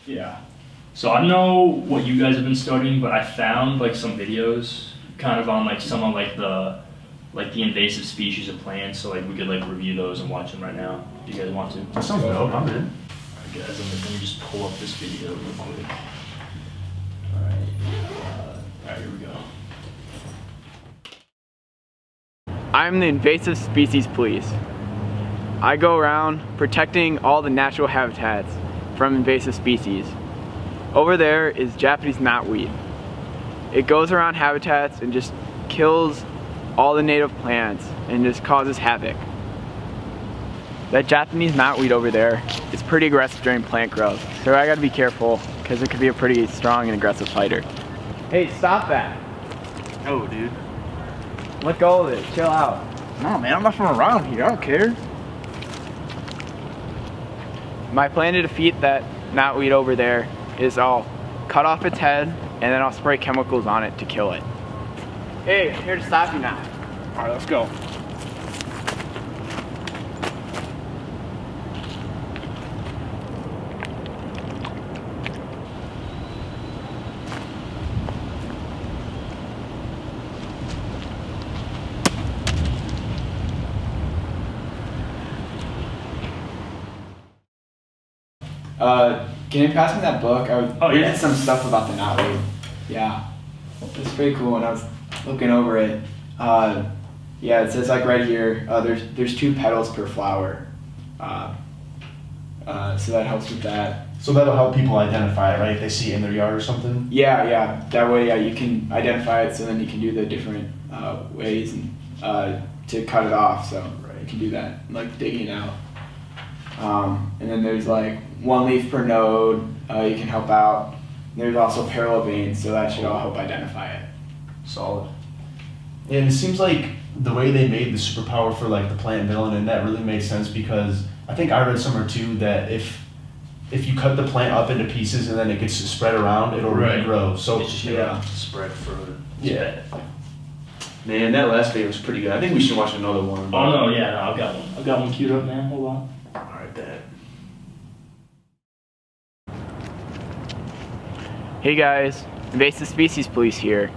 Yeah. So I don't know what you guys have been studying, but I found like some videos kind of on like some of like the invasive species of plants. So like we could like review those and watch them right now. Do you guys want to? That sounds dope. I'm in. Alright guys, let me just pull up this video real quick. Alright, here we go. I'm the Invasive Species Police. I go around protecting all the natural habitats from invasive species. Over there is Japanese knotweed. It goes around habitats and just kills all the native plants and just causes havoc. That Japanese knotweed over there is pretty aggressive during plant growth, so I gotta be careful because it could be a pretty strong and aggressive fighter. Hey, stop that. Oh, dude. Let go of it, chill out. No, man, I'm not from around here. I don't care. My plan to defeat that knotweed over there is I'll cut off its head and then I'll spray chemicals on it to kill it. Hey, I'm here to stop you now. All right, let's go. Can you pass me that book? I was reading yeah. some stuff about the knotweed. Yeah, it's pretty cool. When I was looking over it, yeah, it says like right here, there's 2 petals per flower, so that helps with that. So that'll help people identify it, right? If they see it in their yard or something? Yeah. That way, yeah, you can identify it, so then you can do the different ways and, to cut it off. So you can do that, like digging it out. And then there's like 1 leaf per node, you can help out. There's also parallel veins, so that should all help identify it. Solid. And it seems like the way they made the superpower for like the plant villain, and that really made sense because I think I read somewhere too that if you cut the plant up into pieces and then it gets spread around, it'll regrow. So It's just gonna spread further. Yeah. Man, that last video was pretty good. I think we should watch another one. Oh no, yeah, no, I've got one queued up, man. Hold on. Alright, bet. Hey guys, Invasive Species Police here.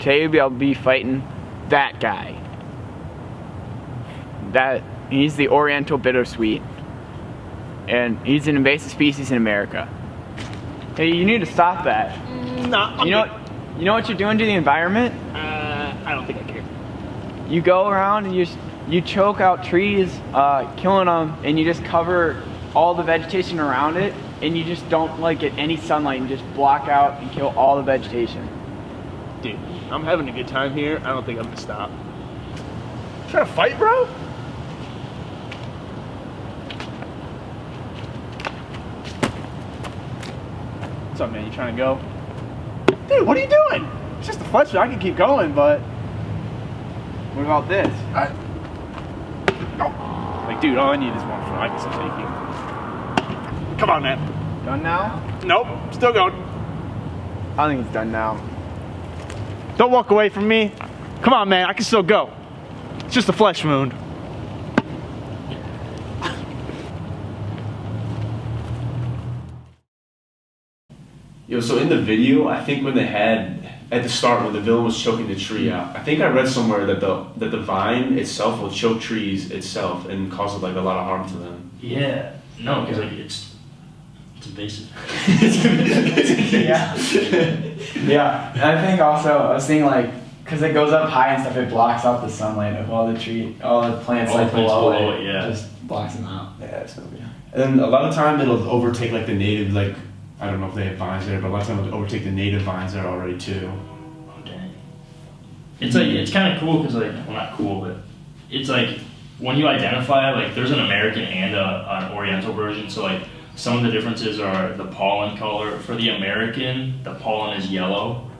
Today I'll be fighting that guy. He's the Oriental Bittersweet. And he's an invasive species in America. Hey, you need to stop that. No, You know what you're doing to the environment? I don't think I care. You go around and you choke out trees, killing them, and you just cover all the vegetation around it, and you just don't like get any sunlight and just block out and kill all the vegetation. Dude, I'm having a good time here. I don't think I'm gonna stop. Trying to fight, bro? What's up, man? You trying to go? Dude, what are you doing? It's just a fight. I can keep going, but What about this? like, dude, all I need is one foot. I can still take you. Come on, man. Done now? Nope, still going. I think it's done now. Don't walk away from me. Come on, man. I can still go. It's just a flesh wound. Yo, so in the video, I think when they had, at the start when the villain was choking the tree out, I think I read somewhere that the vine itself will choke trees itself and cause like a lot of harm to them. Yeah. No, because like it's invasive. Yeah. Yeah. And I think also, I was thinking like, because it goes up high and stuff, it blocks out the sunlight of all the plants All the like plants below it. yeah. Just blocks them out. Yeah, that's no good. And then a lot of time it'll overtake like the native, like, I don't know if they have vines there, but a lot of time it'll overtake the native vines there already too. Oh dang. It's like it's kind of cool because like well not cool but it's like when you identify like there's an American and an Oriental version, so like some of the differences are the pollen color. For the American, the pollen is yellow,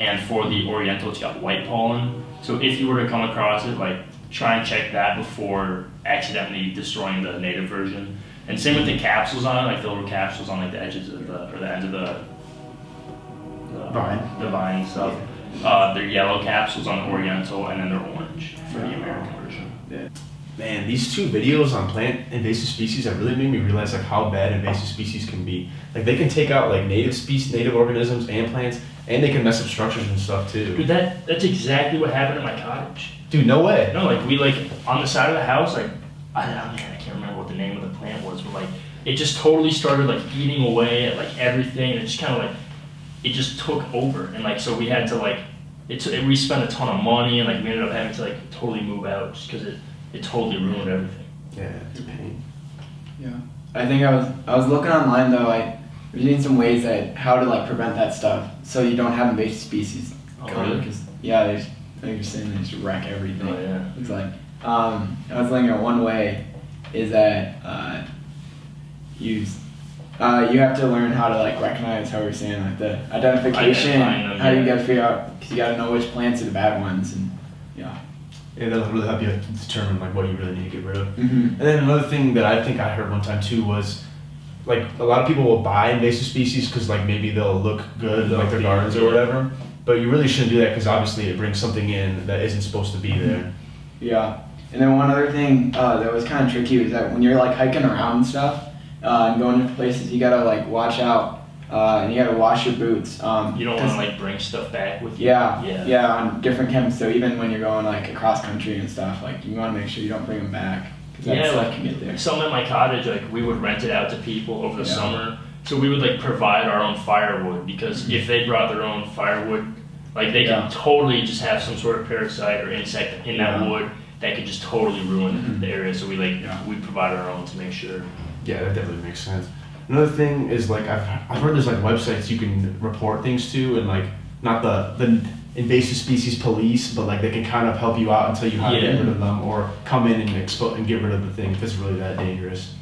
and for the Oriental, it's got white pollen. So if you were to come across it, like try and check that before accidentally destroying the native version. And same with the capsules on it, like the little capsules on like the edges of the or the ends of the Vine. The vine and stuff. They're yellow capsules on the Oriental, and then they're orange for the American version. Yeah. Man, these two videos on plant invasive species have really made me realize like how bad invasive species can be. Like they can take out like native organisms and plants, and they can mess up structures and stuff too. Dude, that's exactly what happened at my cottage. Dude, no way. No, like we like on the side of the house, like I can't remember what the name of the plant was, but like it just totally started like eating away at like everything, and it just kind of like it just took over, and like so we had to like we spent a ton of money, and like we ended up having to like totally move out just because it totally ruined everything. Yeah, it's a pain. Yeah. I think I was looking online though. I was reading some ways that how to like prevent that stuff so you don't have invasive species. Oh, really? Because yeah, like you're saying, they just wreck everything. Oh, yeah. It's like I was looking at one way is that you have to learn how to like recognize how we're saying like the identification, Identifying them, how you yeah. gotta figure out because you gotta know which plants are the bad ones and yeah. Yeah, that'll really help you determine like what you really need to get rid of. Mm-hmm. And then another thing that I think I heard one time too was like a lot of people will buy invasive species because like maybe they'll look good in like their gardens or whatever. But you really shouldn't do that because obviously it brings something in that isn't supposed to be there. Yeah, and then one other thing that was kind of tricky was that when you're like hiking around and stuff and going to places, you gotta like watch out and you gotta wash your boots. You don't want to like bring stuff back with you. Yeah, on different camps. So even when you're going like across country and stuff, like you want to make sure you don't bring them back because that stuff can get there. Some at my cottage, like we would rent it out to people over the summer. So we would like provide our own firewood because if they brought their own firewood, like they can totally just have some sort of parasite or insect in that wood that could just totally ruin the area. So we we provide our own to make sure. Yeah, that definitely makes sense. Another thing is like I've heard there's like websites you can report things to and like not the invasive species police, but like they can kind of help you out and tell you how to get rid of them or come in and get rid of the thing if it's really that dangerous.